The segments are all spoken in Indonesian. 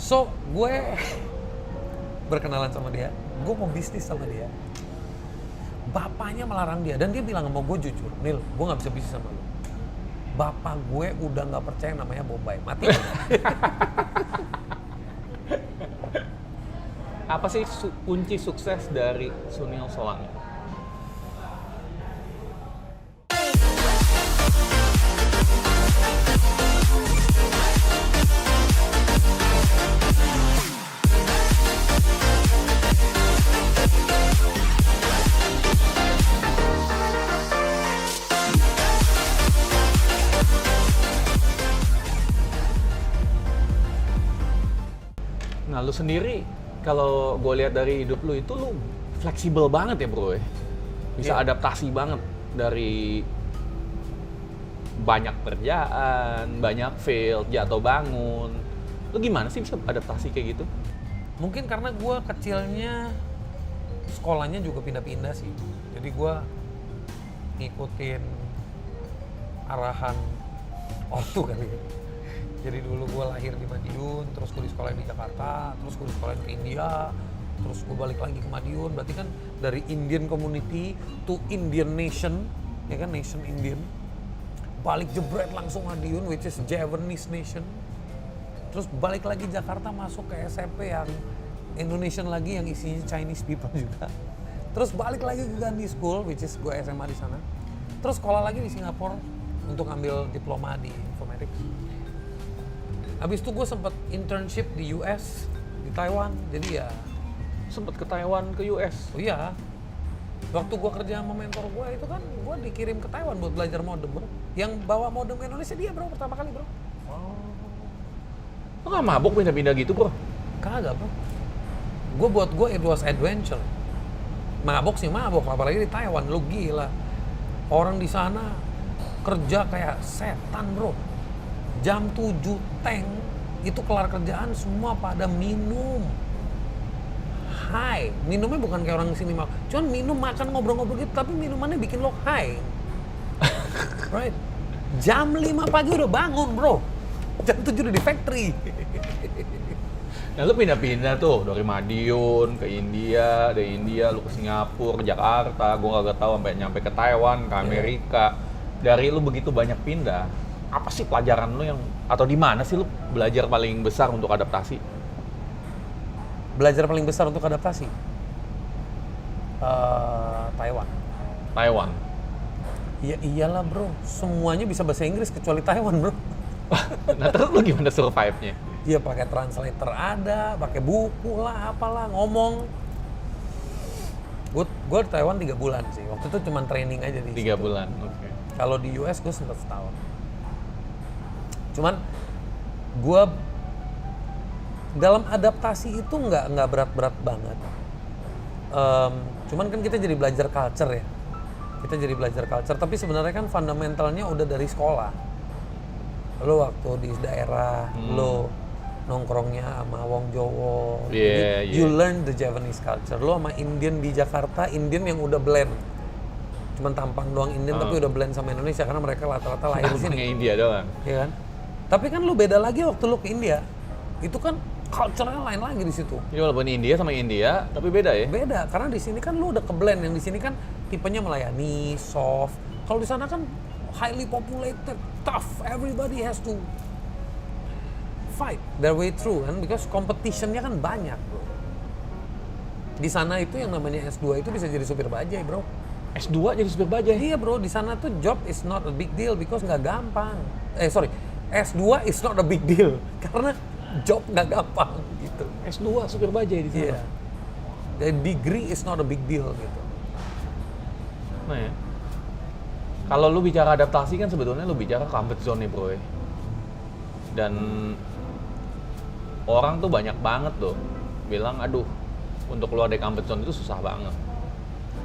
So, gue berkenalan sama dia, gue mau bisnis sama dia. Bapaknya melarang dia, dan dia bilang sama gue jujur, Nil, gue gak bisa bisnis sama lu. Bapak gue udah gak percaya namanya Bombay, mati. Apa sih kunci sukses dari Sunil Solangi? Nah, lu sendiri kalau gue lihat dari hidup lu itu lu fleksibel banget ya bro ya. Bisa adaptasi banget dari banyak kerjaan, banyak fail, jatuh bangun. Lu gimana sih bisa adaptasi kayak gitu? Mungkin karena gue kecilnya sekolahnya juga pindah-pindah sih. Jadi gue ngikutin arahan ortu kali ya. Jadi dulu gue lahir di Madiun, terus gue di sekolah di Jakarta, terus gue di sekolah di India, terus gue balik lagi ke Madiun. Berarti kan dari Indian community to Indian nation, ya kan, nation Indian. Balik jebret langsung Madiun, which is Javanese nation. Terus balik lagi Jakarta, masuk ke SMP yang Indonesian lagi, yang isinya Chinese people juga. Terus balik lagi ke Gandhi School, which is gue SMA di sana. Terus sekolah lagi di Singapura untuk ambil diploma di informatics. Habis itu gue sempet internship di US, di Taiwan, jadi ya... Sempet ke Taiwan, ke US? Oh iya, waktu gue kerja sama mentor gue itu kan, gue dikirim ke Taiwan buat belajar modem bro. Yang bawa modem ke Indonesia dia bro, pertama kali bro. Lu gak mabuk pindah-pindah gitu bro? Kagak bro. Buat gue it was adventure. Mabok sih mabok, apalagi di Taiwan, lu gila. Orang di sana kerja kayak setan bro. Jam 7 tank, itu kelar kerjaan semua pada minum. High, minumnya bukan kayak orang sini mau. Cuman minum, makan, ngobrol-ngobrol gitu, tapi minumannya bikin lo high. Right? Jam 5 pagi udah bangun bro. Jam 7 udah di factory. Nah lu pindah-pindah tuh dari Madiun ke India, dari India lu ke Singapura, ke Jakarta, gue gak tahu sampai nyampe ke Taiwan, ke Amerika. Dari lu begitu banyak pindah, apa sih pelajaran lu yang, atau di mana sih lu belajar paling besar untuk adaptasi? Belajar paling besar untuk adaptasi? Taiwan. Taiwan? Ya iyalah bro, semuanya bisa bahasa Inggris kecuali Taiwan bro. Nah terus lu gimana survive-nya? Iya pakai translator ada, pakai buku lah, apalah, ngomong. Gue di Taiwan 3 bulan sih, waktu itu cuma training aja di 3 bulan, oke. Kalau di US gue sempat setahun. Cuman gue dalam adaptasi itu nggak berat-berat banget. Cuman kan kita jadi belajar culture ya. Kita jadi belajar culture, tapi sebenarnya kan fundamentalnya udah dari sekolah. Lo waktu di daerah, lo nongkrongnya sama Wong Jowo. Jadi you learn the Javanese culture. Lo sama Indian di Jakarta, Indian yang udah blend. Cuman tampang doang Indian tapi udah blend sama Indonesia karena mereka rata-rata lahir di sini. India doang. Iya kan? Tapi kan lu beda lagi waktu lu ke India. Itu kan culture-nya lain lagi di situ. Jadi walaupun India sama India, tapi beda ya? Beda, karena di sini kan lu udah ke-blend. Yang di sini kan tipenya melayani, soft. Kalau di sana kan highly populated, tough. Everybody has to fight their way through kan, because competition-nya kan banyak, bro. Di sana itu yang namanya S2 itu bisa jadi supir bajai, bro. S2 jadi supir bajai? Iya, bro. Di sana tuh job is not a big deal because nggak gampang. S2 is not a big deal karena job nggak gampang gitu. S2 supir bajai di sana? Iya. The degree is not a big deal gitu. Nah ya. Kalau lu bicara adaptasi kan sebetulnya lu bicara comfort zone nih bro ya. Dan orang tuh banyak banget tuh bilang aduh untuk keluar dari comfort zone itu susah banget.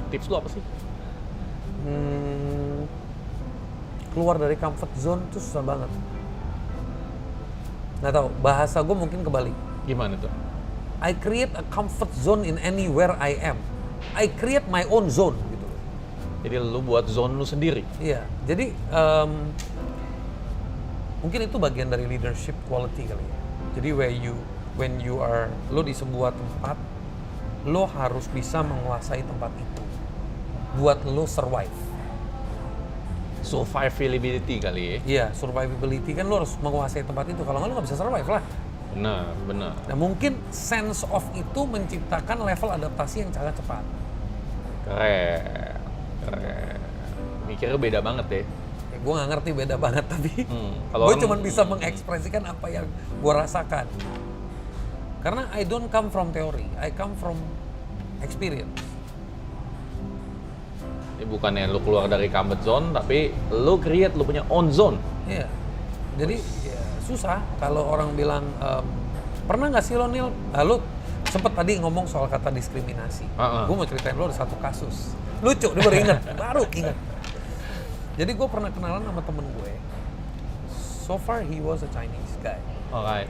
Tips lu apa sih? Keluar dari comfort zone itu susah banget. Nggak tahu, bahasa gue mungkin kebalik. Gimana tuh? I create a comfort zone in anywhere I am. I create my own zone gitu. Jadi lu buat zone lu sendiri? Iya, jadi mungkin itu bagian dari leadership quality kali ya. Jadi where you lo di sebuah tempat, lo harus bisa menguasai tempat itu buat lo survive. Survivability kali ya. Iya, survivability kan lo harus menguasai tempat itu. Kalau nggak lo nggak bisa survive lah. Benar. Nah mungkin sense of itu menciptakan level adaptasi yang sangat cepat. Keren. Mikirnya beda banget deh. Ya, gue nggak ngerti beda banget tapi Kalau gue orang- cuma bisa mengekspresikan apa yang gue rasakan. Karena I don't come from theory, I come from experience. Ini bukannya lu keluar dari comfort zone, tapi lu create lu punya own zone. Iya. Jadi ya, susah kalau orang bilang pernah nggak sih lo Nil? Lo sempet tadi ngomong soal kata diskriminasi. Gue mau ceritain lo ada satu kasus lucu, dia baru ingat. Jadi gue pernah kenalan sama temen gue. So far he was a Chinese guy. Alright.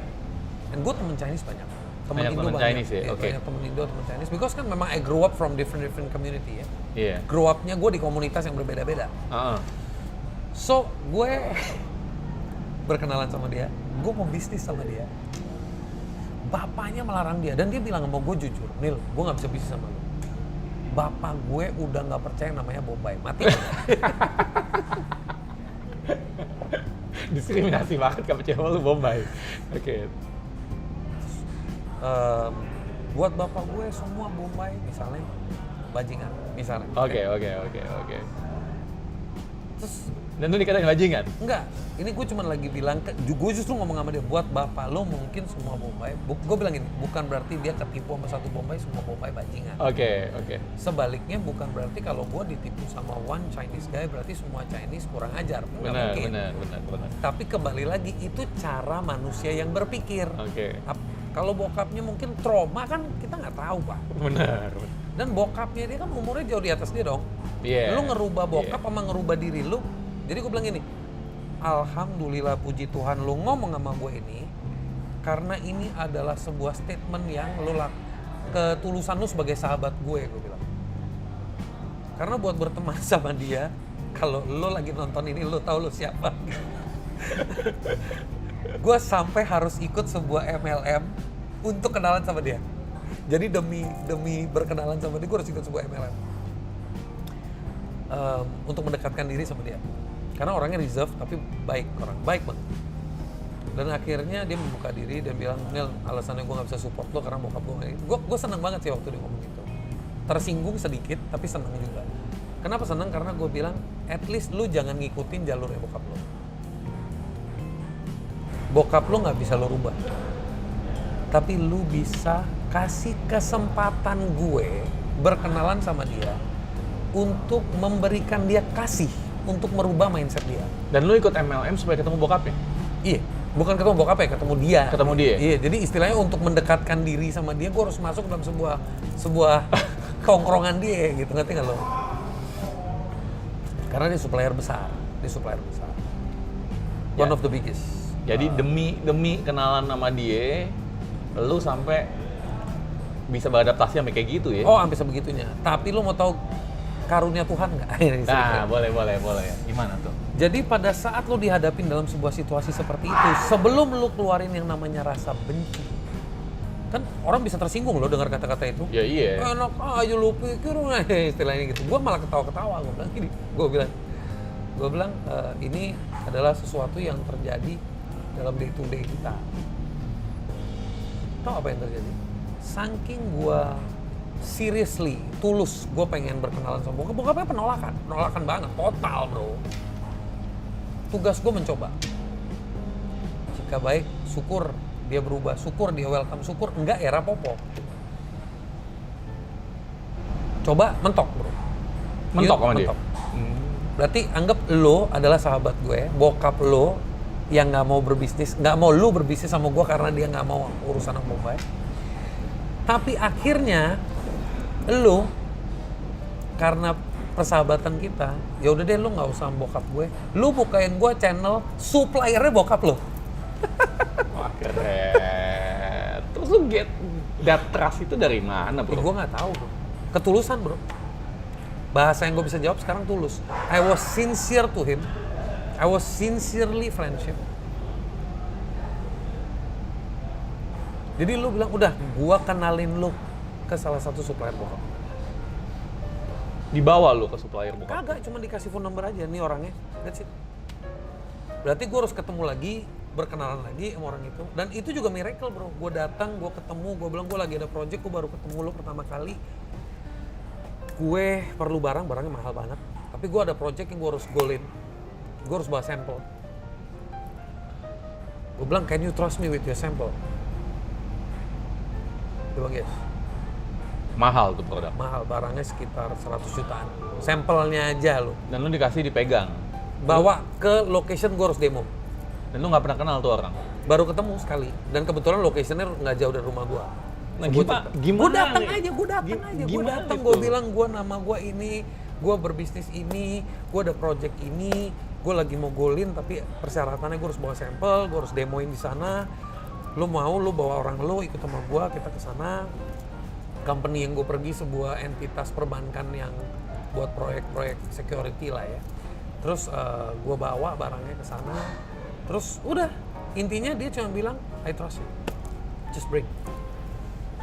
Dan gue temen Chinese banyak. Banyak Indo temen Chinese ya? Iya, Oke. banyak temen Indo, temen Chinese. Because kan memang I grew up from different community ya. Iya. Grow up-nya gue di komunitas yang berbeda-beda. So, gue berkenalan sama dia, gue mau bisnis sama dia. Bapaknya melarang dia, dan dia bilang sama gue jujur, Nil, gue gak bisa bisnis sama lu. Bapak gue udah gak percaya namanya Bombay, mati. Diskriminasi banget gak percaya lu Bombay. Oke. Buat bapak gue semua Bombay, misalnya bajingan, misalnya. Oke. Terus Dan lu dikatain bajingan? enggak, ini gue cuma lagi bilang, gue justru ngomong sama dia, buat bapak lo mungkin semua Bombay, gue bilang gini, bukan berarti dia ketipu sama satu Bombay, semua Bombay bajingan. Oke. Sebaliknya bukan berarti kalau gue ditipu sama one Chinese guy, berarti semua Chinese kurang ajar. Nggak mungkin. Benar. Tapi kembali lagi, itu cara manusia yang berpikir. Oke. Kalau bokapnya mungkin trauma kan kita nggak tahu Pak. Benar. Dan bokapnya dia kan umurnya jauh di atas dia dong. Iya. Lu ngerubah bokap sama ngerubah diri lu. Jadi gue bilang gini, alhamdulillah puji Tuhan lu ngomong sama gue ini, karena ini adalah sebuah statement yang lu ketulusan lu sebagai sahabat gue bilang. Karena buat berteman sama dia, kalau lu lagi nonton ini lu tahu lu siapa. Gue sampai harus ikut sebuah MLM untuk kenalan sama dia. Jadi demi berkenalan sama dia, gue harus ikut sebuah MLM untuk mendekatkan diri sama dia. Karena orangnya reserve tapi baik banget. Dan akhirnya dia membuka diri dan bilang, Nil, alasannya gue nggak bisa support lo karena bokap gue. Gue seneng banget sih waktu dia ngomong gitu. Tersinggung sedikit tapi seneng juga. Kenapa seneng? Karena gue bilang, at least lu jangan ngikutin jalurnya bokap lo. Bokap lo nggak bisa lo rubah, tapi lu bisa kasih kesempatan gue berkenalan sama dia untuk memberikan dia kasih untuk merubah mindset dia. Dan lu ikut MLM supaya ketemu bokapnya? Iya, bukan ketemu bokap ya, ketemu dia. Ketemu dia? Iya, jadi istilahnya untuk mendekatkan diri sama dia, gue harus masuk dalam sebuah tongkrongan dia gitu, ngerti nggak lo? Karena dia supplier besar. One of the biggest. Jadi demi kenalan sama dia, lu sampai bisa beradaptasi sampai kayak gitu ya? Oh, sampai sebegitunya. Tapi lu mau tahu karunia Tuhan nggak? Nah, boleh. Gimana tuh? Jadi pada saat lu dihadapin dalam sebuah situasi seperti itu, sebelum lu keluarin yang namanya rasa benci, kan orang bisa tersinggung lo dengar kata-kata itu. Ya iya. Enak aja lu pikir, istilahnya gitu. Gue malah ketawa-ketawa, gue bilang gini. Gue bilang ini adalah sesuatu yang terjadi dalam day to day kita. Tahu apa yang terjadi? Saking gue seriously, tulus, gue pengen berkenalan sama bokapnya penolakan banget, total bro. Tugas gue mencoba. Jika baik, syukur dia berubah, syukur dia welcome, syukur enggak ya rapopo. Coba mentok bro. Mentok sama dia? Mentok. Berarti anggap lo adalah sahabat gue, bokap lo yang nggak mau berbisnis, nggak mau lo berbisnis sama gue karena dia nggak mau urusan sama Bombay. Tapi akhirnya lo karena persahabatan kita, ya udah deh lo nggak usah sama bokap gue, lo bukain gue channel suppliernya bokap lo. Wah, keren. Terus lu get that trust itu dari mana, bro? Gue nggak tahu bro, ketulusan bro. Bahasa yang gue bisa jawab sekarang tulus. I was sincere to him. I was sincerely friendship. Jadi lu bilang, udah gua kenalin lu ke salah satu supplier bokap. Dibawa lu ke supplier bokap? Kagak, cuma dikasih phone number aja, nih orangnya, that's it. Berarti gua harus ketemu lagi, berkenalan lagi sama orang itu. Dan itu juga miracle bro, gua datang, gua ketemu, gua bilang gua lagi ada project, gua baru ketemu lu pertama kali. Gue perlu barangnya mahal banget. Tapi gue ada project yang gue harus goalin. Gue harus bawa sampel. Gue bilang, can you trust me with your sample? Dia bilang, yes. Mahal tuh produk? Mahal, barangnya sekitar 100 jutaan. Sampelnya aja lo. Dan lu dikasih dipegang? Bawa ke location, gue harus demo. Dan lu nggak pernah kenal tuh orang? Baru ketemu sekali. Dan kebetulan locationnya nggak jauh dari rumah gue. Nah, gimana? Gue datang aja, gue datang, gue itu? bilang gue nama gue ini, gue berbisnis ini, gue ada project ini, gue lagi mau golin tapi persyaratannya gue harus bawa sampel, gue harus demoin di sana. Lu mau, lu bawa orang lu ikut sama gue, kita ke sana. Company yang gue pergi sebuah entitas perbankan yang buat proyek-proyek security lah ya. Terus gue bawa barangnya ke sana. Terus udah, intinya dia cuma bilang, I trust you, just bring.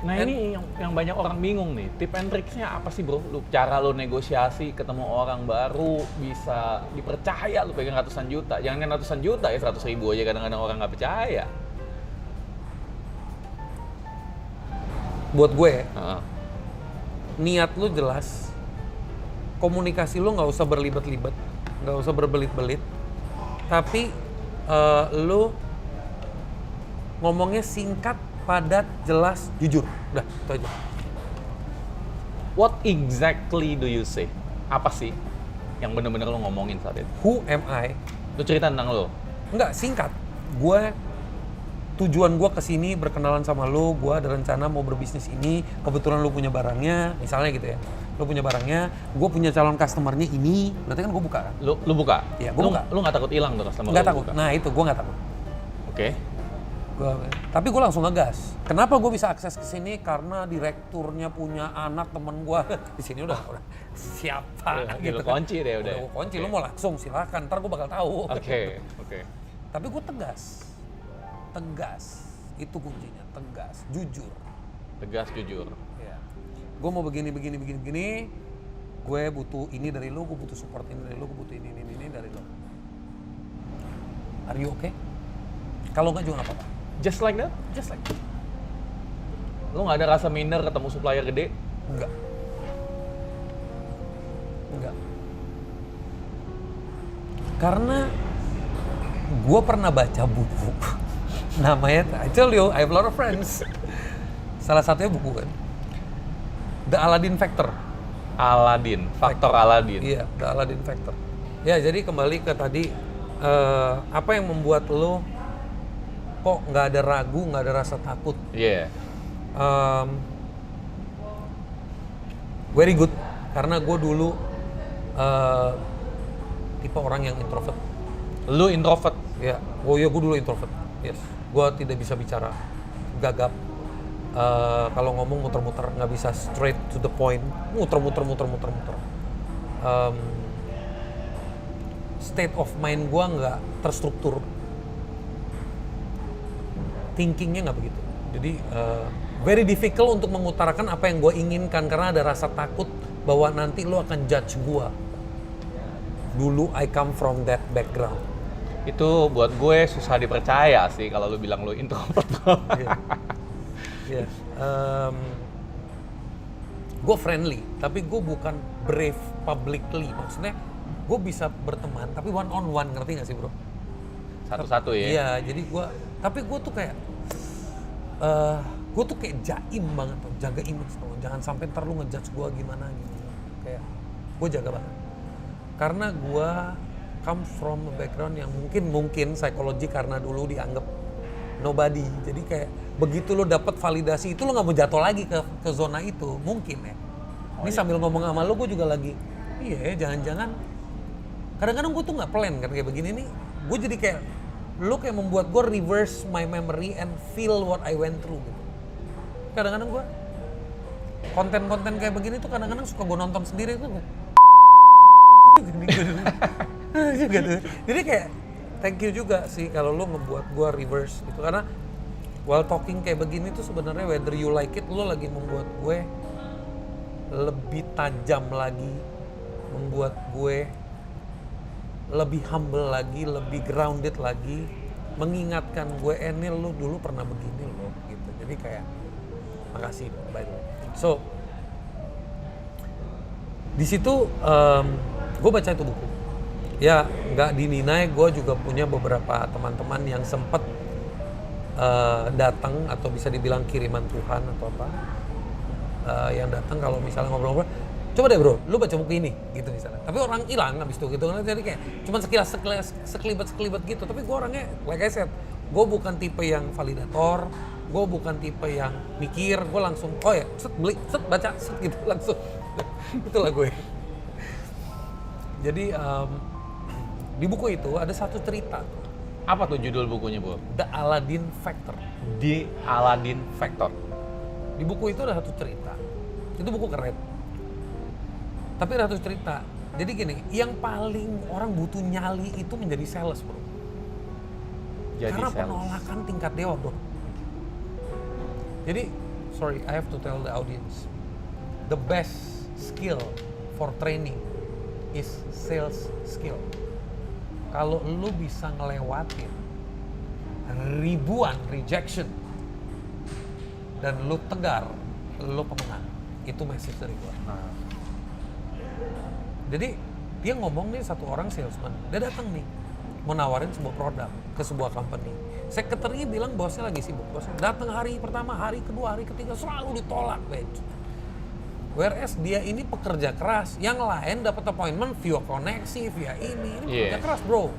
Nah ini yang banyak orang bingung nih, tip and tricksnya apa sih bro? Cara lu negosiasi, ketemu orang baru, bisa dipercaya lu pegang ratusan juta. Jangan kan ratusan juta ya, 100.000 aja kadang-kadang orang nggak percaya. Buat gue, niat lu jelas, komunikasi lu nggak usah berlibat-libat, nggak usah berbelit-belit, tapi lu ngomongnya singkat, padat, jelas, jujur. Udah, itu aja. What exactly do you say? Apa sih yang bener-bener lo ngomongin saat itu? Who am I? Lo cerita tentang lo? Enggak, singkat. Tujuan gue kesini berkenalan sama lo, gue ada rencana mau berbisnis ini, kebetulan lo punya barangnya, misalnya gitu ya. Lo punya barangnya, gue punya calon customernya ini, berarti kan gue buka kan? Lo buka? Iya, gue buka. Lo nggak takut hilang tuh customer? Nggak takut, nah itu gue nggak takut. Oke. Tapi gue langsung ngegas. Kenapa gue bisa akses ke sini? Karena direkturnya punya anak temen gue. Di sini udah siapa gitu kan. Kunci deh udah. Gue kunci, lu mau langsung silakan. Ntar gue bakal tahu. Oke. Tapi gue tegas. Itu kuncinya, tegas, jujur. Tegas, jujur. Ya. Gue mau begini. Gue butuh ini dari lu, gue butuh support ini dari lu, gue butuh ini dari lu. Are you okay? Kalau nggak juga nggak apa-apa. Just like that? Just like that. Lo nggak ada rasa minder ketemu supplier gede? Enggak. Karena gue pernah baca buku. Namanya, I tell you, I have a lot of friends. Salah satunya buku kan. The Aladdin Factor. Faktor Aladdin. Iya, The Aladdin Factor. Ya, jadi kembali ke tadi, apa yang membuat lo kok nggak ada ragu, nggak ada rasa takut? Iya. Very good, karena gue dulu tipe orang yang introvert. Lu introvert? Ya, gue dulu introvert. Yes, gue tidak bisa bicara, gagap. Kalau ngomong muter-muter, nggak bisa straight to the point, muter-muter. State of mind gue nggak terstruktur, thinkingnya nggak begitu. Jadi very difficult untuk mengutarakan apa yang gue inginkan karena ada rasa takut bahwa nanti lo akan judge gue. Dulu I come from that background. Itu buat gue susah dipercaya sih kalau lu bilang lu introvert. Yeah. Gue friendly, tapi gue bukan brave publicly. Maksudnya gue bisa berteman, tapi one on one, ngerti gak sih bro? Satu-satu ya? Iya, jadi tapi gue tuh kayak, gue tuh kayak jaim banget tuh, jaga image tuh. Jangan sampai ntar lu ngejudge gue gimana gitu. Kayak, gue jaga banget. Karena gue come from a background yang mungkin psikologi karena dulu dianggap nobody. Jadi kayak begitu lo dapet validasi itu lo nggak mau jatuh lagi ke zona itu, mungkin ya. Ini sambil ngomong sama lo gue juga lagi, iya jangan-jangan. Kadang-kadang gue tuh nggak plan kan kayak begini nih. Gue jadi kayak lo kayak membuat gue reverse my memory and feel what I went through gitu. Kadang-kadang gue konten-konten kayak begini tuh kadang-kadang suka gue nonton sendiri tuh. Jadi kayak thank you juga sih kalau lo ngebuat gue reverse gitu, karena while talking kayak begini tuh sebenarnya whether you like it, lo lagi membuat gue lebih tajam lagi, membuat gue lebih humble lagi, lebih grounded lagi, mengingatkan gue, Nil, lo dulu pernah begini lo, gitu. Jadi kayak, makasih by the way. So, di situ gue baca itu buku. Ya, nggak dininai, gue juga punya beberapa teman-teman yang sempet datang atau bisa dibilang kiriman Tuhan atau apa, yang datang kalau misalnya ngobrol-ngobrol, coba deh bro, lu baca buku ini gitu misalnya. Tapi orang hilang abis itu gitu, jadi kayak cuma sekelibat gitu. Tapi gue orangnya, like I said, gue bukan tipe yang validator, gue bukan tipe yang mikir, gue langsung, oh ya, beli, baca, gitu langsung. Itulah gue. Jadi di buku itu ada satu cerita. Apa tuh judul bukunya, Bro? The Aladdin Factor. The Aladdin Factor. Di buku itu ada satu cerita. Itu buku keren. Tapi ada satu cerita. Jadi gini, yang paling orang butuh nyali itu menjadi sales, bro. Jadi karena sales. penolakan tingkat dewa, bro. Jadi, sorry, I have to tell the audience. The best skill for training is sales skill. Kalau lu bisa ngelewatin ribuan rejection dan lu tegar, lu pemenang. Itu message dari gua. Nah, Jadi dia ngomong nih, satu orang salesman, dia datang nih mau nawarin sebuah produk ke sebuah company. Sekretarinya bilang bosnya lagi sibuk. Bosnya datang hari pertama, hari kedua, hari ketiga selalu ditolak, bench. Whereas dia ini pekerja keras, yang lain dapat appointment via koneksi, via ini pekerja keras, bro.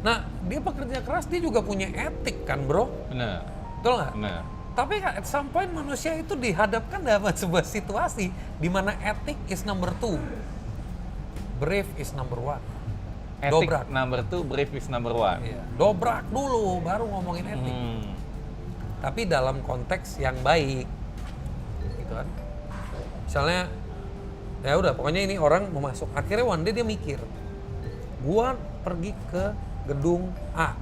Nah, dia pekerja keras, dia juga punya etik kan, bro. benar. Betul nggak? Benar. Tapi at some point manusia itu dihadapkan dalam sebuah situasi di mana etik is number 2, brave is number 1. Etik Dobrak. number 2, brave is number 1. Iya. Dobrak dulu, baru ngomongin etik. Tapi dalam konteks yang baik, gitu kan. Misalnya, ya udah, pokoknya ini orang mau masuk. Akhirnya one day dia mikir, gua pergi ke gedung A,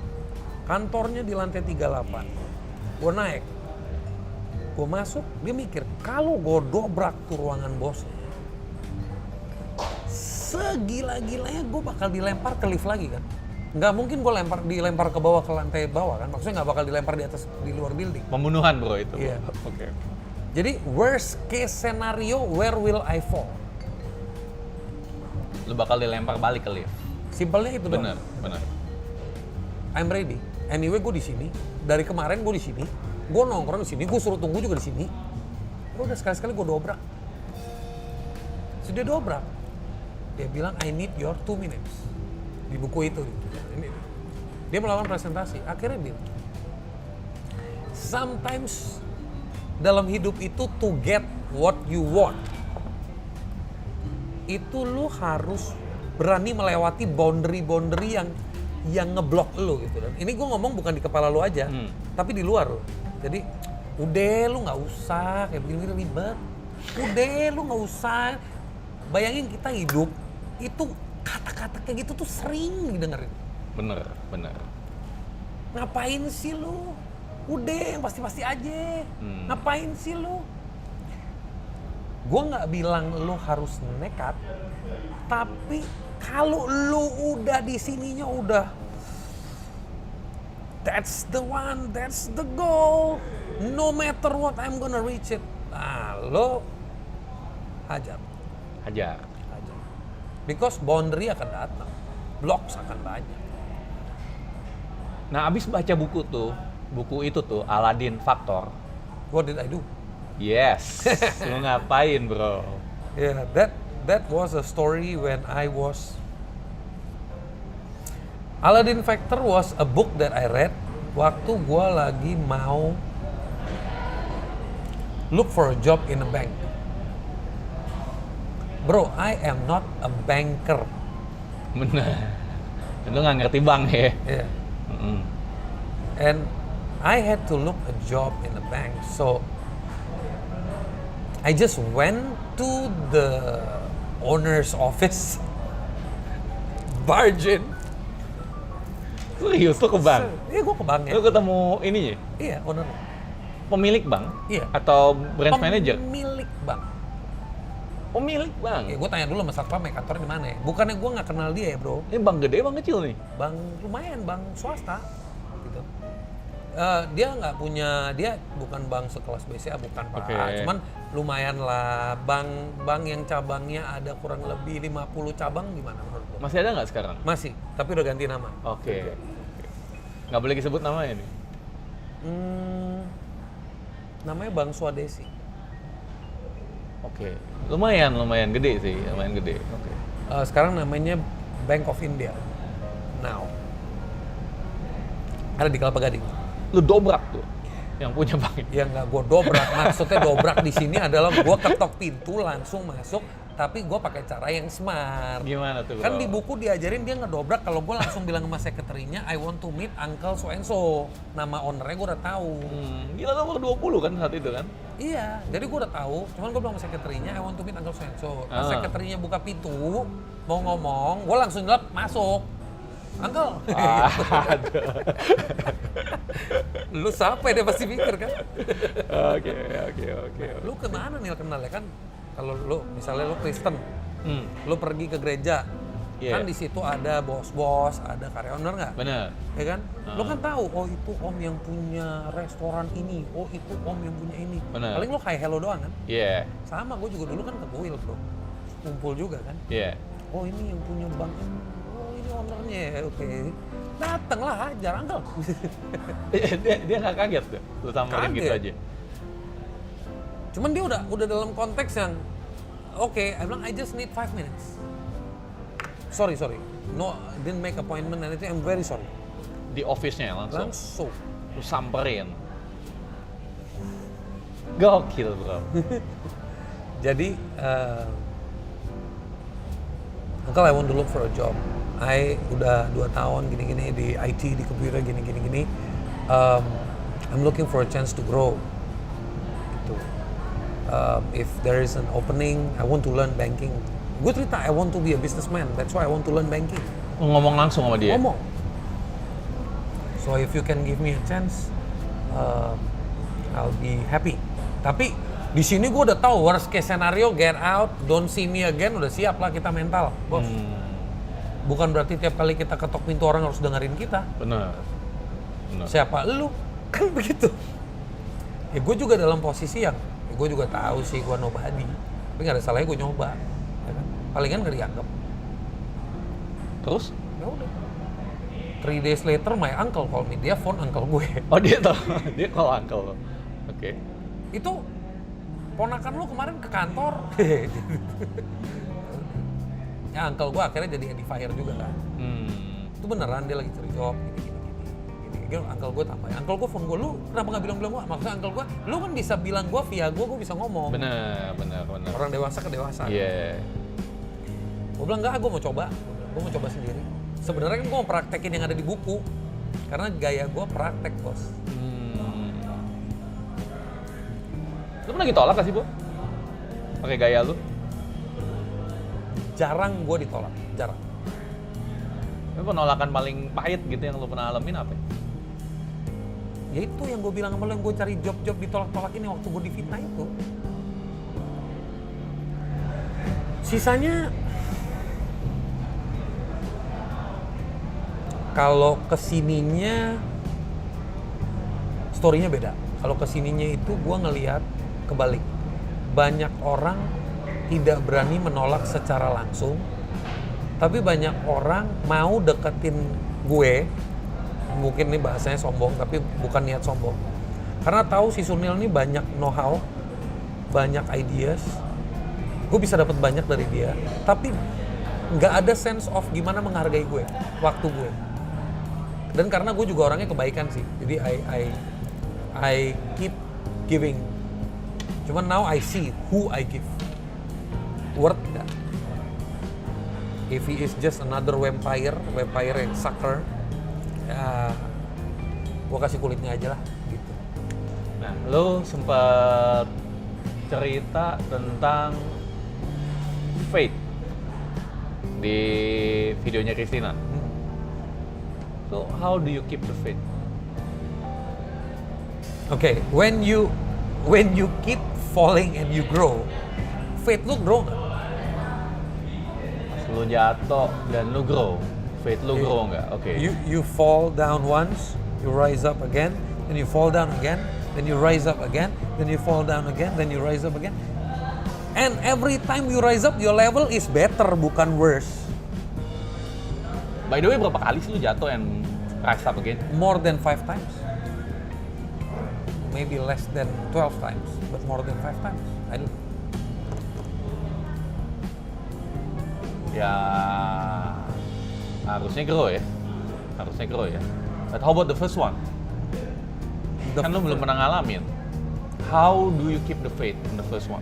kantornya di lantai 38. Gua naik, gua masuk, dia mikir, kalau gua dobrak tuh ruangan bosnya, segila-gilanya gue bakal dilempar ke lift lagi kan. Nggak mungkin gue dilempar ke bawah, ke lantai bawah kan. Maksudnya nggak bakal dilempar di atas, di luar building. Pembunuhan, bro, itu. Iya. Oke. Jadi worst case scenario, where will I fall? Lu bakal dilempar balik ke lift. Simpelnya itu doang. Benar, benar. I'm ready. Anyway, gue di sini. Dari kemarin gue di sini. Gue nongkrong di sini. Gue suruh tunggu juga di sini. Udah sekali-sekali gue dobrak. So, dia dobrak. Dia bilang, I need your 2 minutes. Di buku itu. Dia melakukan presentasi. Akhirnya bilang, sometimes dalam hidup itu to get what you want, itu lu harus berani melewati boundary yang ngeblok lu gitu. Dan ini gue ngomong bukan di kepala lu aja, tapi di luar lu. Jadi, udah lu nggak usah kayak begini ribet. Udah lu nggak usah. Bayangin kita hidup itu kata-kata kayak gitu tuh sering didengerin. Bener, bener. Ngapain sih lu? Udah yang pasti-pasti aja. Ngapain sih lu? Gue nggak bilang lu harus nekat, tapi kalau lu udah di sininya udah, that's the one, that's the goal. No matter what, I'm gonna reach it. Nah, lo hajar. Hajar. Because boundary akan datang, blocks akan banyak. Nah, abis baca buku itu tuh, Aladdin Factor. What did I do? Yes. Lu ngapain, bro? Yeah, that was a story when I was. Aladdin Factor was a book that I read waktu gue lagi mau look for a job in a bank. Bro, I am not a banker. Bener. Lu nggak ngerti bank ya? Yeah. And I had to look a job in a bank, so I just went to the owner's office, barge in, Serius lo ke bank? Iya, gue ke bank ya. Lo ketemu ininya? Iya, owner. Pemilik bank? Iya. Atau branch manager? Pemilik bank. Pemilik bank? Ya, gue tanya dulu sama satpam kantor di mana ya. Bukannya gue nggak kenal dia ya bro. Ini bank gede, bank kecil nih? Bank lumayan, bank swasta. Gitu. Dia nggak punya, dia bukan bank sekelas BCA, bukan Pak. Oke. Cuman lumayan lah, bank yang cabangnya ada kurang lebih 50 cabang gimana menurut lo? Masih ada nggak sekarang? Masih, tapi udah ganti nama. Oke. Nggak boleh disebut namanya nih? Namanya Bank Swadesi. Oke. Lumayan gede sih, lumayan gede. Oke. Sekarang namanya Bank of India. Now. Ada di Kelapa Gading. Lu dobrak tuh yang punya bank ini. Ya nggak gue dobrak, maksudnya dobrak di sini adalah gue ketok pintu langsung masuk, tapi gue pakai cara yang smart. Gimana tuh, bro? Kan di buku diajarin dia ngedobrak kalau gue langsung bilang sama sekreterinya, I want to meet Uncle so and so. Nama ownernya gue udah tahu. Gila nomor 20 kan saat itu kan? Iya, jadi gue udah tahu. Cuman gue bilang sama sekreterinya, I want to meet Uncle so and so. Pas sekreterinya buka pintu, mau ngomong, gue langsung jawab masuk. Uncle. Lu siapa ya, dia pasti pikir kan? Oke. Lu kemana nih kenal ya kan? Kalau lu misalnya lu Kristen, lu pergi ke gereja, kan di situ ada bos-bos, ada karyawan, bener nggak? Bener. Ya kan? Lu kan tahu, oh itu om yang punya restoran ini, oh itu om yang punya ini. Bener. Paling lu kayak hello doang kan? Iya. Sama, gue juga dulu kan ke Kuil bro, kumpul juga kan? Iya. Oh ini yang punya bank ini, oh ini ownernya, oke. Dateng lah, hajar Uncle. dia nggak kaget tuh, lu samperin gitu Kaget. aja. Cuman dia udah dalam konteks yang oke, I bilang I just need 5 minutes. Sorry. No, didn't make appointment and anything. I'm very sorry. Di office-nya langsung. Langsung. Lu samperin. Gokil, bro. Jadi, Uncle, I want to look for a job. I udah 2 tahun gini-gini di IT, di komputer gini-gini. I'm looking for a chance to grow. Gitu. If there is an opening, I want to learn banking. Gue cerita, I want to be a businessman. That's why I want to learn banking. Lu ngomong langsung sama dia? Ngomong. So if you can give me a chance, I'll be happy. Tapi di sini gue udah tahu worst case scenario, get out, don't see me again, udah siap lah kita mental, bos. Bukan berarti tiap kali kita ketok pintu orang harus dengerin kita. Bener. Siapa lu? Kan begitu. Ya gue juga dalam posisi yang, ya gue juga tahu sih gue nobody. Tapi nggak ada salahnya gue nyoba. Ya kan? Palingan nggak dianggap. Terus? Ya udah. 3 days later my uncle call me, dia phone uncle gue. Oh dia tau, dia call uncle. Oke. Itu ponakan lu kemarin ke kantor. Ya uncle gue akhirnya jadi edifier juga kan. Itu beneran dia lagi cari job gini. Uncle gue tambahin, uncle gue phone gue, lu kenapa nggak bilang gue? Maksudnya uncle gue, lu kan bisa bilang gue via gue bisa ngomong. Bener. Orang dewasa ke dewasa. Iya. Gue bilang enggak, gue mau coba sendiri. Sebenarnya kan gue mau praktekin yang ada di buku, karena gaya gue praktek bos. Lu pernah ditolak gak sih, Bu? Pakai gaya lu? Jarang gue ditolak, jarang. Tapi penolakan paling pahit gitu yang lu pernah alamin apa? Ya itu yang gue bilang sama lo, yang gue cari job-job ditolak-tolak ini waktu gue difitnah itu. Sisanya kalau kesininya story-nya beda. Kalau kesininya itu gue ngelihat kebalik. Banyak orang tidak berani menolak secara langsung, tapi banyak orang mau deketin gue. Mungkin ini bahasanya sombong, tapi bukan niat sombong. Karena tahu si Sunil ini banyak know-how, banyak ideas. Gue bisa dapat banyak dari dia, tapi nggak ada sense of gimana menghargai gue, waktu gue. Dan karena gue juga orangnya kebaikan sih, jadi I keep giving. Cuman now I see who I give. Worth that. If he is just another vampire yang sucker, ya gue kasih kulitnya aja lah gitu. Nah, lo sempat cerita tentang faith di videonya Christina. So how do you keep the faith? Okay, when you keep falling and you grow, faith lu grow nggak? Pas lu jatuh dan lu grow, faith lu grow nggak? Oke. You fall down once, you rise up again, then you fall down again, then you rise up again, then you fall down again, then you rise up again. And every time you rise up, your level is better, bukan worse. By the way, berapa kali sih lu jatuh and rise up again? More than 5 times. Maybe less than 12 times, but more than 5 times. I don't. Ya, harusnya grow ya. But how about the first one? Kan lu belum pernah ngalamin. How do you keep the faith in the first one?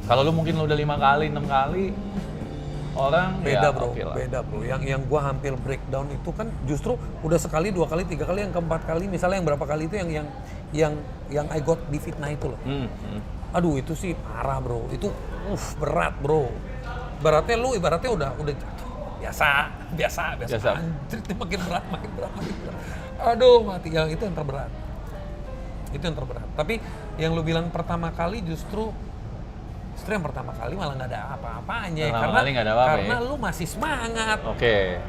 Kalau lu mungkin lu udah 5 kali, 6 kali, orang Beda ya bro, oke lah. beda bro. Yang gua hampir breakdown itu kan justru udah sekali, 2 kali, 3 kali, yang keempat kali, misalnya yang berapa kali itu yang I got di fitnah itu loh. Aduh itu sih parah bro, itu berat bro. Beratnya lu ibaratnya udah biasa. Anjir, itu makin berat. Aduh mati, itu yang terberat. Tapi yang lu bilang pertama kali justru yang pertama kali malah nggak ada apa-apanya karena lu masih semangat. Oke.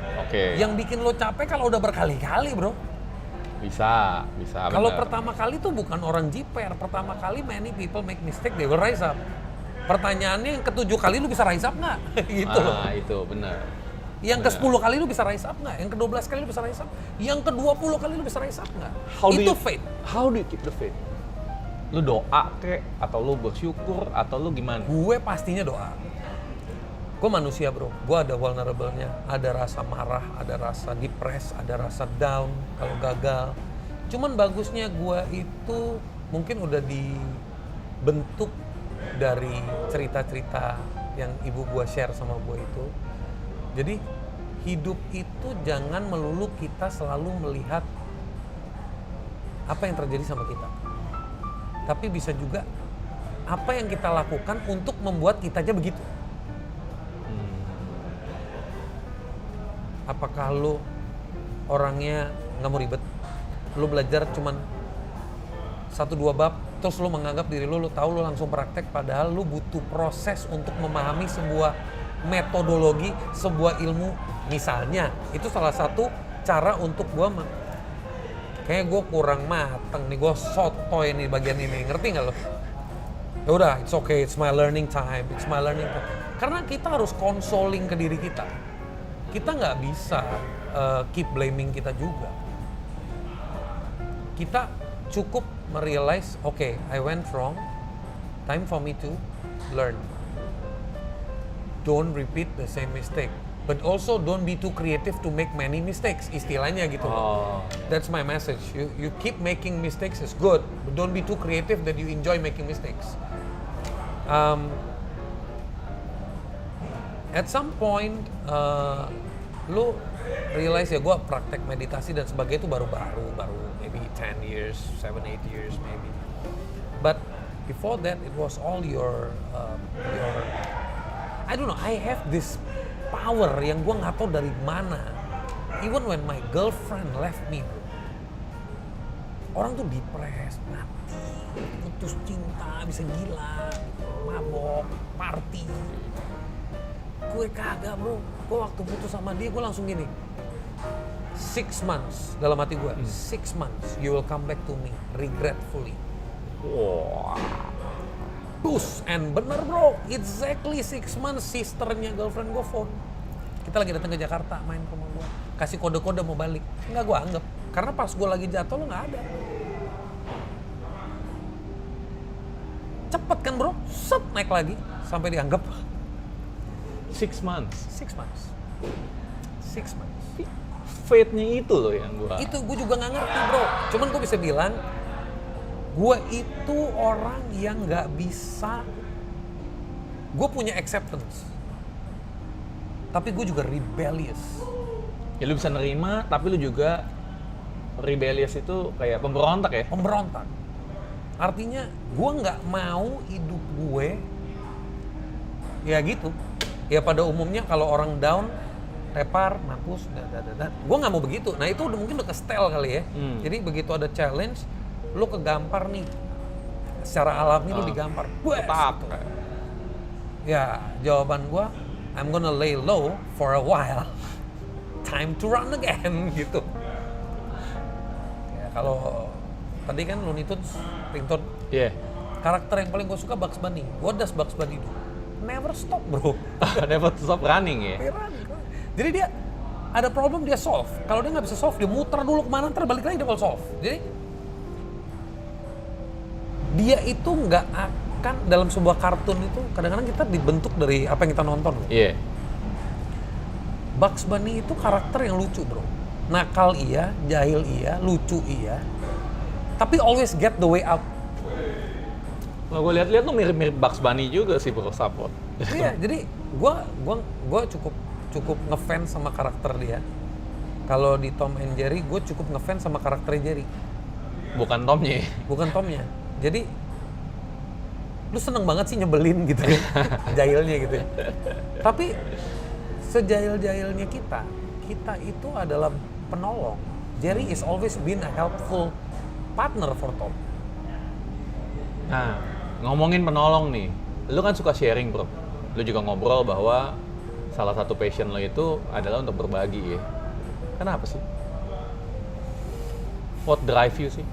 Yang bikin lu capek kalau udah berkali-kali bro. Bisa. Kalau bener. pertama kali tuh bukan orang jiper. Pertama kali many people make mistake, they will rise up. Pertanyaannya yang ke-7 kali lu bisa rise up nggak? Gitu loh. Itu benar. Yang ke-10 kali lu bisa rise up nggak? Yang ke-12 kali lu bisa rise up? Yang ke-20 kali lu bisa rise up nggak? Itu faith. How do you keep the faith? Lu doa kek, atau lu bersyukur, atau lu gimana? Gue pastinya doa. Gue manusia bro, gue ada vulnerable-nya. Ada rasa marah, ada rasa depres, ada rasa down kalau gagal. Cuman bagusnya gue itu mungkin udah dibentuk dari cerita-cerita yang ibu gue share sama gue itu. Jadi hidup itu jangan melulu kita selalu melihat apa yang terjadi sama kita. Tapi bisa juga apa yang kita lakukan untuk membuat kita aja begitu. Apakah lu orangnya nggak mau ribet? Lu belajar cuman 1-2 bab, terus lu menganggap diri lu tahu, lu langsung praktek, padahal lu butuh proses untuk memahami sebuah metodologi, sebuah ilmu. Misalnya, itu salah satu cara untuk gua kayak gue kurang mateng nih, gue sotoy nih bagian ini, ngerti nggak lo? Ya udah, it's okay, it's my learning time. Karena kita harus consoling ke diri kita. Kita nggak bisa keep blaming kita juga. Kita cukup merealize, okay, I went wrong, time for me to learn. Don't repeat the same mistake. But also don't be too creative to make many mistakes, istilahnya gitu. That's my message. You keep making mistakes is good, but don't be too creative that you enjoy making mistakes. At some point, lu realize ya, gue praktek meditasi dan sebagainya itu baru maybe 10 years, 7-8 years maybe. But before that, it was all your I don't know, I have this power yang gue nggak tahu dari mana. Even when my girlfriend left me, orang tuh depres, mati, putus cinta, bisa gila, mabok, party. Gue kagak bro, gue waktu putus sama dia gue langsung gini, 6 months dalam hati gue, 6 months you will come back to me regretfully. Wow. Push, and bener bro, exactly 6 months sisternya girlfriend gue phone. Kita lagi datang ke Jakarta, main ke rumah gue, kasih kode-kode mau balik. Nggak gue anggap, karena pas gue lagi jatuh lo nggak ada. Cepet kan bro, set naik lagi, sampai dianggap 6 months. 6 months. Faith-nya itu loh yang gue... Itu gue juga nggak ngerti bro, cuman gue bisa bilang, gue itu orang yang nggak bisa, gue punya acceptance, tapi gue juga rebellious. Ya lu bisa nerima, tapi lu juga rebellious itu kayak pemberontak ya? Pemberontak. Artinya gue nggak mau hidup gue ya gitu. Ya pada umumnya kalau orang down, tepar, mampus, gue nggak mau begitu. Nah itu udah mungkin udah ke-style kali ya. Jadi begitu ada challenge, lu kegampar nih, secara alami lu digampar. Tetap. Gitu. Ya jawaban gue, I'm gonna lay low for a while. Time to run again gitu. Ya kalau tadi kan Looney Tunes, Ringtone, Iya. karakter yang paling gue suka Bugs Bunny. What does Bugs Bunny do? Never stop bro. Never stop running ya. Jadi dia ada problem dia solve. Kalau dia nggak bisa solve, dia muter dulu kemana, ntar balik lagi dia mau solve. Jadi dia itu nggak akan dalam sebuah kartun itu kadang-kadang kita dibentuk dari apa yang kita nonton. Iya. Bugs Bunny itu karakter yang lucu bro. Nakal iya, jahil iya, lucu iya. Tapi always get the way out. Kalau gue lihat-lihat tuh mirip-mirip Bugs Bunny juga sih bro, Sapot. Iya, jadi gua cukup ngefans sama karakter dia. Kalau di Tom and Jerry, gue cukup ngefans sama karakter Jerry. Bukan Tomnya. Bukan Tomnya. Jadi lu seneng banget sih nyebelin gitu ya, jahilnya gitu ya. Tapi sejahil-jahilnya kita itu adalah penolong. Jerry is always been a helpful partner for Tom. Nah, ngomongin penolong nih, lu kan suka sharing bro. Lu juga ngobrol bahwa salah satu passion lo itu adalah untuk berbagi ya. Kenapa sih? What drive you sih?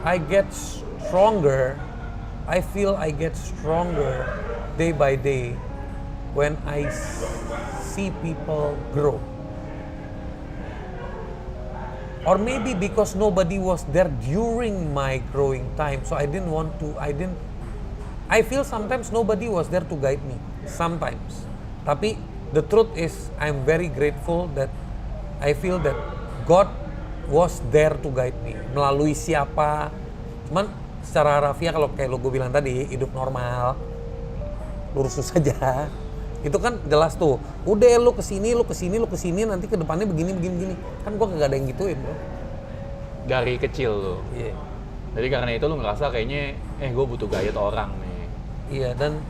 I get stronger. I feel I get stronger day by day when I see people grow. Or maybe because nobody was there during my growing time, so I didn't want to. I feel sometimes nobody was there to guide me. Sometimes, tapi the truth is I'm very grateful that I feel that God was there to guide me. Melalui siapa? Cuman secara harafiah kalau kayak lo gue bilang tadi, hidup normal, lurus saja. Itu kan jelas tuh. Udah lu kesini, nanti ke depannya begini. Kan gue kagak ada yang gituin bro. Dari kecil lo. Iya. Jadi karena itu lu ngerasa kayaknya, gue butuh guide orang nih. Iya, dan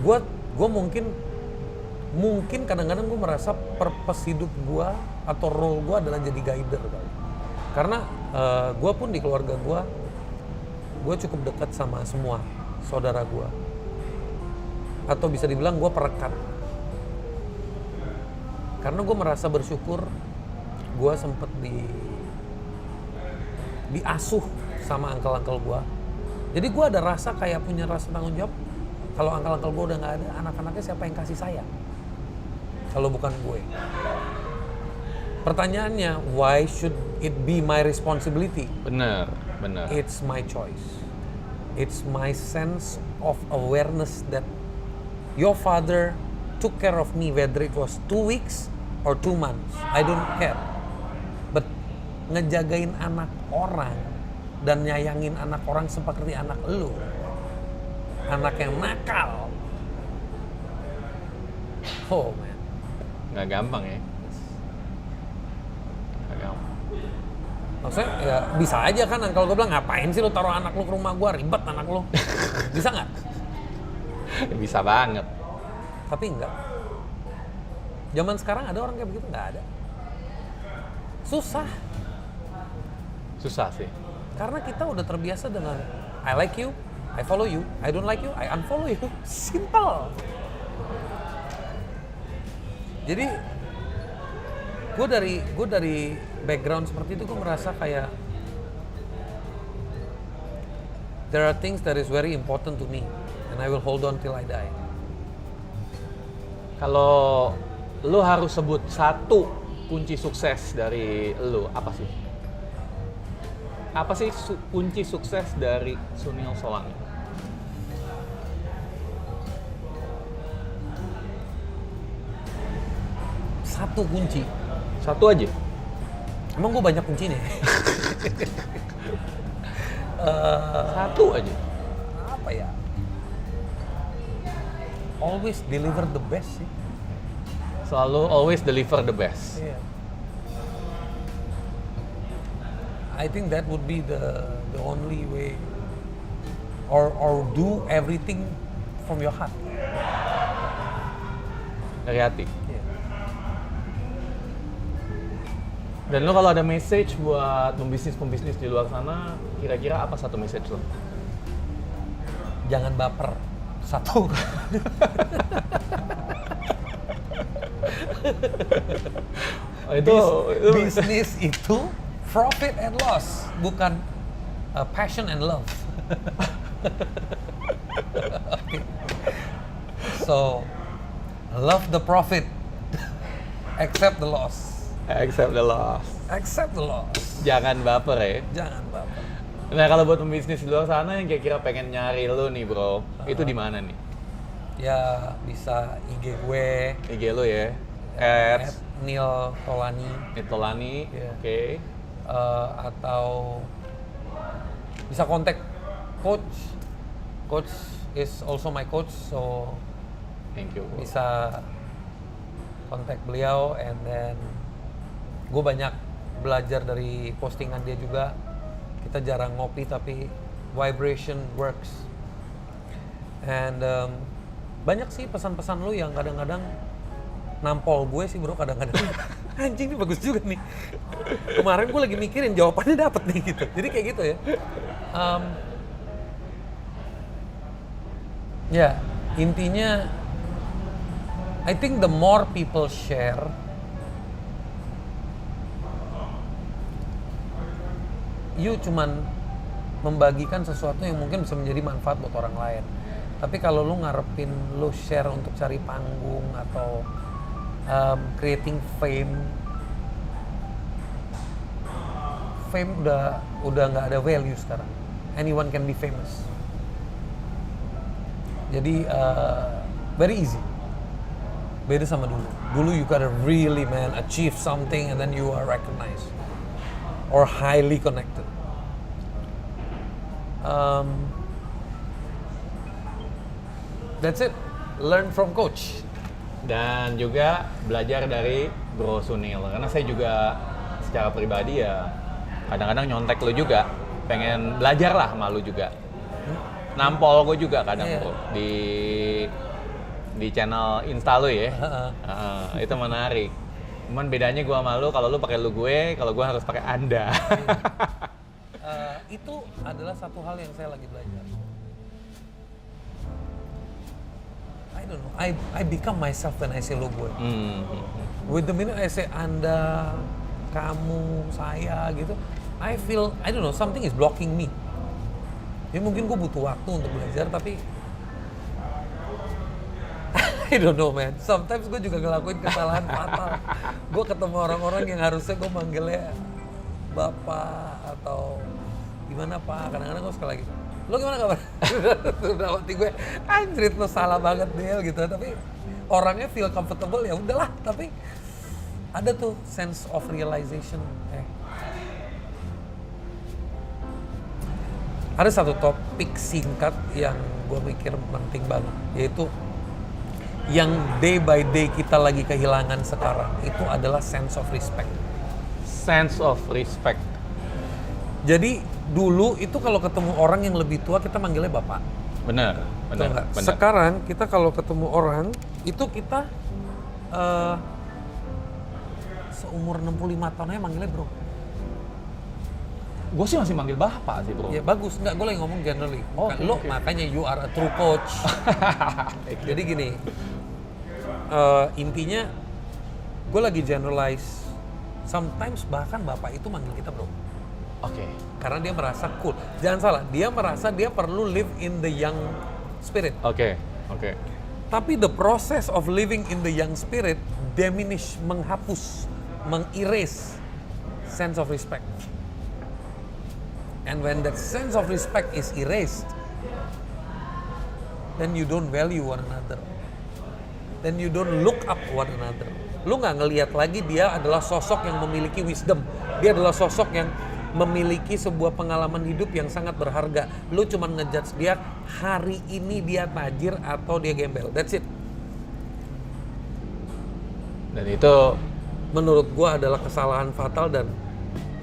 gue mungkin kadang-kadang gue merasa purpose hidup gue atau role gue adalah jadi guider kali. Karena gue pun di keluarga gue cukup dekat sama semua saudara gue. Atau bisa dibilang gue perekat. Karena gue merasa bersyukur gue sempet diasuh sama uncle-uncle gue. Jadi gue ada rasa kayak punya rasa tanggung jawab. Kalau uncle-uncle gue udah nggak ada, anak-anaknya siapa yang kasih sayang? Kalau bukan gue. Pertanyaannya, why should it be my responsibility? Bener. It's my choice. It's my sense of awareness that your father took care of me, whether it was 2 weeks or 2 months. I don't care. But ngejagain anak orang dan nyayangin anak orang seperti anak lu, anak yang nakal, oh man, Nggak gampang ya. Nggak gampang. maksudnya ya bisa aja kan kalau gue bilang ngapain sih lu taruh anak lu ke rumah gue, ribet anak lu, bisa nggak? Bisa banget. Tapi enggak. Zaman sekarang ada orang kayak begitu? Nggak ada. Susah. Susah sih. Karena kita udah terbiasa dengan I like you, I follow you, I don't like you, I unfollow you. Simple. Jadi gue dari background seperti itu gue merasa kayak there are things that is very important to me and I will hold on till I die. Kalau lu harus sebut satu kunci sukses dari lu, apa sih? Apa sih kunci sukses dari Sunil Solangi? Satu kunci. Satu aja? Emang gue banyak kunci nih. Satu aja? Apa ya? Always deliver the best sih. Selalu always deliver the best. Yeah. I think that would be the only way, or do everything from your heart. Dari hati. Yeah. Dan lo kalau ada message buat pembisnis di luar sana, kira-kira apa satu message lo? Jangan baper. Satu. itu Bisnis itu profit and loss, bukan passion and love. Okay. So, love the profit, accept the loss. accept the loss. Accept the loss. Jangan baper ya. Jangan baper. Nah kalau buat pembisnis di luar sana yang kira-kira pengen nyari lo nih bro, itu di mana nih? Ya bisa IG gue, IG lo ya? Neil Tolani. Nitolani, Yeah. oke. Atau bisa kontak coach. Coach is also my coach, so Thank you. bisa kontak beliau, and then gue banyak belajar dari postingan dia juga. Kita jarang ngopi tapi vibration works, and banyak sih pesan-pesan lu yang kadang-kadang nampol gue sih bro, kadang-kadang anjing ini bagus juga nih. Kemarin gue lagi mikirin jawabannya dapet nih gitu, jadi kayak gitu ya. Ya intinya I think the more people share, you cuman membagikan sesuatu yang mungkin bisa menjadi manfaat buat orang lain. Tapi kalau lu ngarepin lu share untuk cari panggung atau creating fame udah nggak ada value sekarang. Anyone can be famous. Jadi very easy. Beda sama dulu. Dulu you gotta really achieve something and then you are recognized or highly connected. That's it. Learn from coach. Dan juga belajar dari Bro Sunil, karena saya juga secara pribadi ya kadang-kadang nyontek lo juga, pengen belajar lah sama lo juga. Nampol gue juga kadang bro di channel Insta lo ya. Itu menarik. Cuman bedanya gue sama lo, kalau lo pakai lo gue, kalau gue harus pakai Anda. Itu adalah satu hal yang saya lagi belajar. I don't know. I become myself when I say lo gue. With the minute I say Anda, kamu, saya gitu, I feel, I don't know, something is blocking me. Ya mungkin gue butuh waktu untuk belajar, tapi I don't know man. Sometimes gue juga ngelakuin kesalahan fatal. Gue ketemu orang-orang yang harusnya gue manggilnya Bapak atau gimana Pak. Kadang-kadang gue suka lagi, lo gimana kabar? Udah mati gue, anjrit lo salah banget Del gitu. Tapi orangnya feel comfortable, ya udahlah. Tapi ada tuh sense of realization. Ada satu topik singkat yang gue pikir penting banget, yaitu yang day by day kita lagi kehilangan sekarang, itu adalah sense of respect. Sense of respect. Jadi dulu itu kalau ketemu orang yang lebih tua kita manggilnya Bapak. Benar. Sekarang kita kalau ketemu orang itu kita seumur 65 tahun aja manggilnya Bro. Gue sih masih manggil Bapak sih bro. Ya bagus, enggak, gue lagi ngomong generally. Okay, Lo okay. makanya you are a true coach. Jadi gini, intinya gue lagi generalize. Sometimes bahkan Bapak itu manggil kita Bro. Oke. Karena dia merasa cool. Jangan salah, dia merasa dia perlu live in the young spirit. Oke. Tapi the process of living in the young spirit diminish, menghapus, mengerase sense of respect. And when that sense of respect is erased, then you don't value one another. Then you don't look up one another. Lu nggak ngelihat lagi dia adalah sosok yang memiliki wisdom. Dia adalah sosok yang memiliki sebuah pengalaman hidup yang sangat berharga. Lu cuma ngejudge dia hari ini dia tajir atau dia gembel. That's it. Dan itu menurut gua adalah kesalahan fatal, dan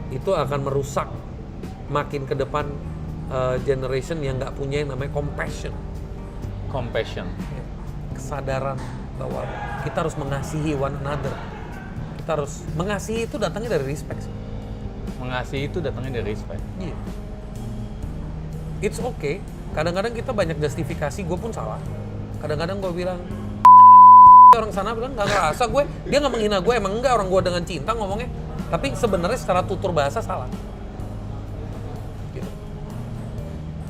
itu akan merusak makin ke depan generation yang nggak punya yang namanya compassion. Compassion. Kesadaran bahwa kita harus mengasihi one another. Kita harus mengasihi itu datangnya dari respect sih. Mengasihi itu datangnya dari respect. Iya. It's okay. Kadang-kadang kita banyak justifikasi, gue pun salah. Kadang-kadang gue bilang, orang sana bilang nggak ngerasa gue, dia nggak menghina gue, emang enggak orang gue dengan cinta ngomongnya. Tapi sebenarnya secara tutur bahasa salah. Gitu.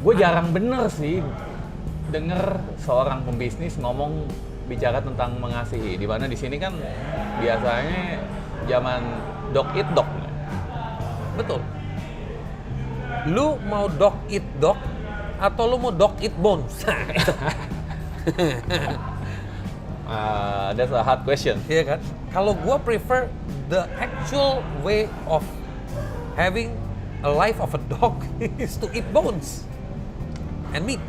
Gue jarang bener sih denger seorang pembisnis ngomong bicara tentang mengasihi. Di mana di sini kan biasanya zaman dog eat dog. Betul. Lu mau dog eat dog atau lu mau dog eat bones? That's a hard question. Iya kan? Kalau gua prefer the actual way of having a life of a dog is to eat bones and meat.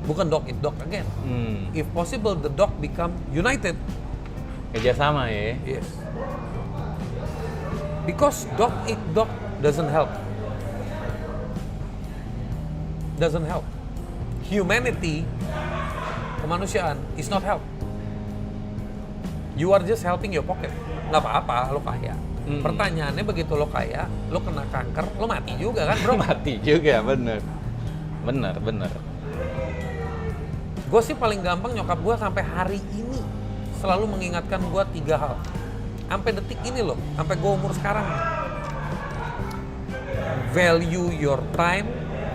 Bukan dog eat dog again. If possible, the dog become united. Kerjasama ya. Yes. Because dog eat dog doesn't help. Doesn't help. Humanity, kemanusiaan, is not help. You are just helping your pocket. Nggak apa-apa, lo kaya. Pertanyaannya begitu lo kaya, lo kena kanker, lo mati juga kan bro? Mati juga, bener. Bener. Gue sih paling gampang nyokap gue sampai hari ini selalu mengingatkan gue 3 hal. Sampai detik ini loh, sampai gue umur sekarang. Value your time,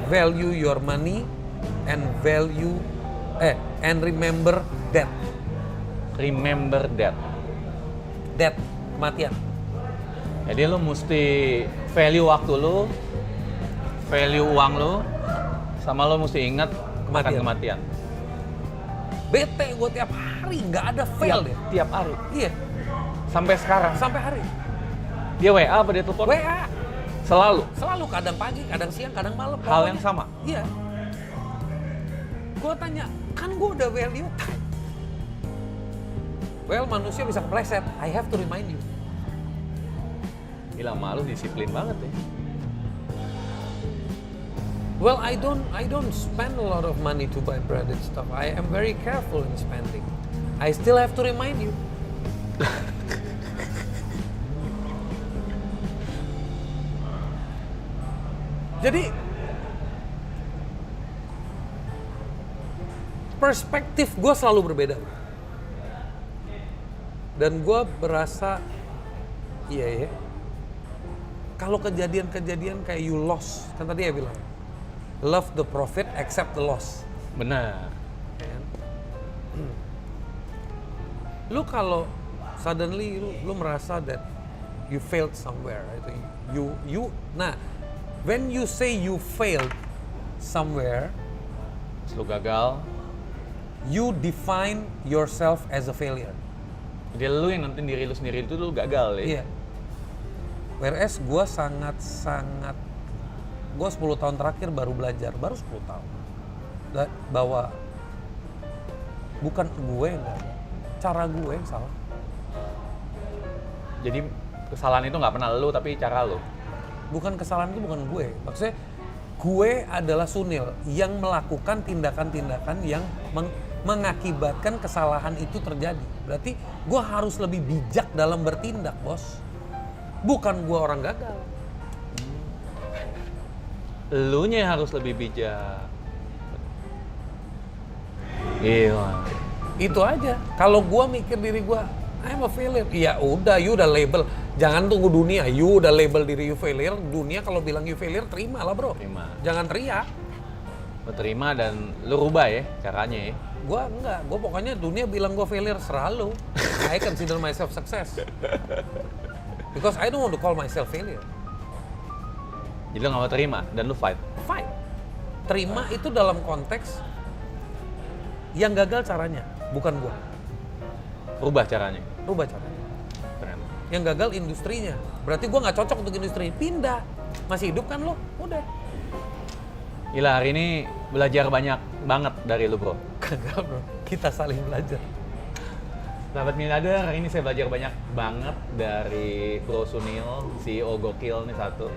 value your money, and and remember death. Remember that. Death, kematian. Jadi lo mesti value waktu lo, value uang lo, sama lo mesti ingat akan kematian. Bete gue tiap hari, nggak ada fail deh. Tiap hari. Iya, Sampai sekarang. sampai hari. Dia WA apa dia telepon? WA. Selalu. Kadang pagi, kadang siang, kadang malam. Hal pokoknya. yang sama. Iya. Gue tanya, kan gue udah value time. Well, manusia bisa kepleset. I have to remind you. Gila, malu disiplin banget ya. Well, I don't spend a lot of money to buy branded stuff. I am very careful in spending. I still have to remind you. Jadi perspektif gue selalu berbeda. Dan gue berasa, iya ya, kalau kejadian-kejadian kayak you lost, kan tadi ya bilang, love the profit, accept the loss. Benar. Lu kalau suddenly lu merasa that you failed somewhere, nah, when you say you failed somewhere, Lu gagal, you define yourself as a failure. jadi lu yang nentuin diri lu sendiri itu lu gagal ya. Iya. Whereas gue gue 10 tahun terakhir baru belajar, baru 10 tahun. Bahwa bukan gue yang gagal, cara gue yang salah. Jadi kesalahan itu nggak pernah lu, tapi cara lu. Bukan kesalahan itu bukan gue. Maksudnya gue adalah Sunil yang melakukan tindakan-tindakan yang mengakibatkan kesalahan itu terjadi. Berarti gue harus lebih bijak dalam bertindak, bos. Bukan gue orang gagal. Elunya harus lebih bijak. Gila. Itu aja. Kalau gue mikir diri gue, I'm a failure. Ya udah, you udah label. Jangan tunggu dunia, you udah label diri you failure. Dunia kalau bilang you failure, terima lah bro. Terima. Jangan teriak. Lu terima dan lu rubah ya caranya ya. Gue enggak, gue pokoknya dunia bilang gue failure selalu. I consider myself success. Because I don't want to call myself failure. Jadi lu nggak mau terima dan lu fight. Fight. Terima itu dalam konteks yang gagal caranya, bukan gue. Rubah caranya. Rubah caranya. Keren. Yang gagal industrinya. Berarti gue nggak cocok untuk industri. Pindah. Masih hidup kan lo? Udah. Gila, hari ini belajar banyak banget dari lu bro. Kagak bro. Kita saling belajar. Sahabat Miliarder, hari ini saya belajar banyak banget dari Bro Sunil, CEO Gokil nih satu.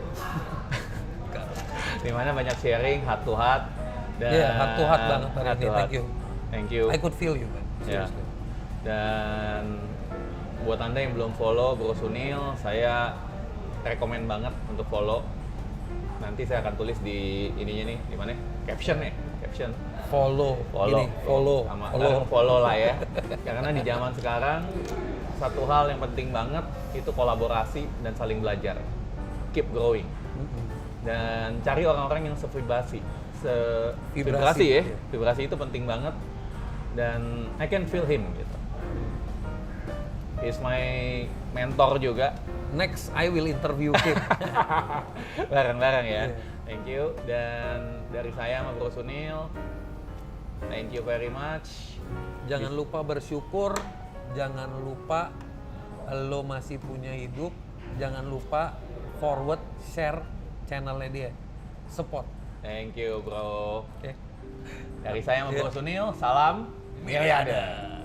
Dimana banyak sharing, heart to heart, Dan Iya, heart to heart banget hari heart ini. to heart. Thank you. Thank you. I could feel you, man. Ya. Seriously. Dan buat Anda yang belum follow Bro Sunil, saya rekomen banget untuk follow. Nanti saya akan tulis di ininya nih, di mana? Caption ya, caption. Follow. Follow, Gini, follow. sama Follow. follow lah ya. Karena di zaman sekarang satu hal yang penting banget itu kolaborasi dan saling belajar. Keep growing. Dan cari orang-orang yang sevibrasi. Vibrasi ya. Iya. Vibrasi itu penting banget. Dan I can feel him gitu. He's my mentor juga. Next, I will interview him. Bareng-bareng ya. Iya. Thank you. Dan dari saya sama Bro Sunil, thank you very much. Jangan lupa bersyukur, jangan lupa lo masih punya hidup, jangan lupa forward, share channelnya dia, support. Thank you bro. Oke. Dari saya sama Iya. Bro Sunil, salam miliarder.